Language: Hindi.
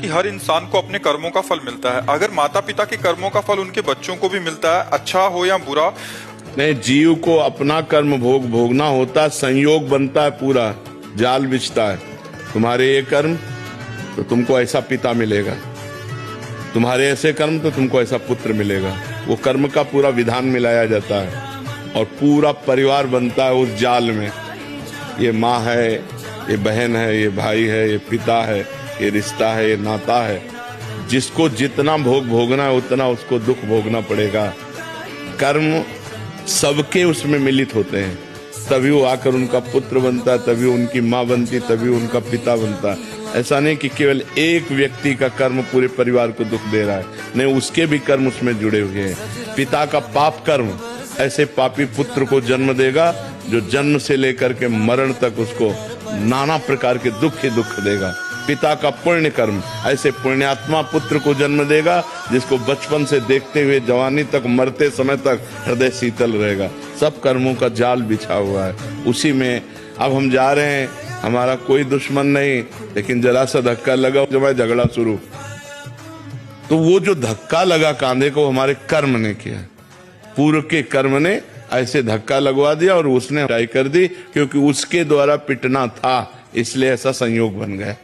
कि हर इंसान को अपने कर्मों का फल मिलता है। अगर माता पिता के कर्मों का फल उनके बच्चों को भी मिलता है, अच्छा हो या बुरा। नहीं, जीव को अपना कर्म भोगना होता है, संयोग बनता है, पूरा जाल बिछता है। तुम्हारे ये कर्म तो तुमको ऐसा पिता मिलेगा, तुम्हारे ऐसे कर्म तो तुमको ऐसा पुत्र मिलेगा। वो कर्म का पूरा विधान मिलाया जाता है और पूरा परिवार बनता है उस जाल में। ये माँ है, ये बहन है, ये भाई है, ये पिता है, ये रिश्ता है, ये नाता है। जिसको जितना भोगना है उतना उसको दुख भोगना पड़ेगा। कर्म सबके उसमें मिलित होते हैं, तभी वो आकर उनका पुत्र बनता है, तभी उनकी माँ बनती, तभी उनका पिता बनता है। ऐसा नहीं कि केवल एक व्यक्ति का कर्म पूरे परिवार को दुख दे रहा है, नहीं, उसके भी कर्म उसमें जुड़े हुए हैं। पिता का पाप कर्म ऐसे पापी पुत्र को जन्म देगा जो जन्म से लेकर के मरण तक उसको नाना प्रकार के दुख ही दुख देगा। पिता का पुण्य कर्म ऐसे पुण्यात्मा पुत्र को जन्म देगा जिसको बचपन से देखते हुए जवानी तक, मरते समय तक हृदय शीतल रहेगा। सब कर्मों का जाल बिछा हुआ है उसी में। अब हम जा रहे हैं, हमारा कोई दुश्मन नहीं, लेकिन जरा सा धक्का लगा, जब है झगड़ा शुरू। तो वो जो धक्का लगा कांधे को, हमारे कर्म ने किया, पूर्व के कर्म ने ऐसे धक्का लगवा दिया और उसने लड़ाई कर दी, क्योंकि उसके द्वारा पिटना था, इसलिए ऐसा संयोग बन गया।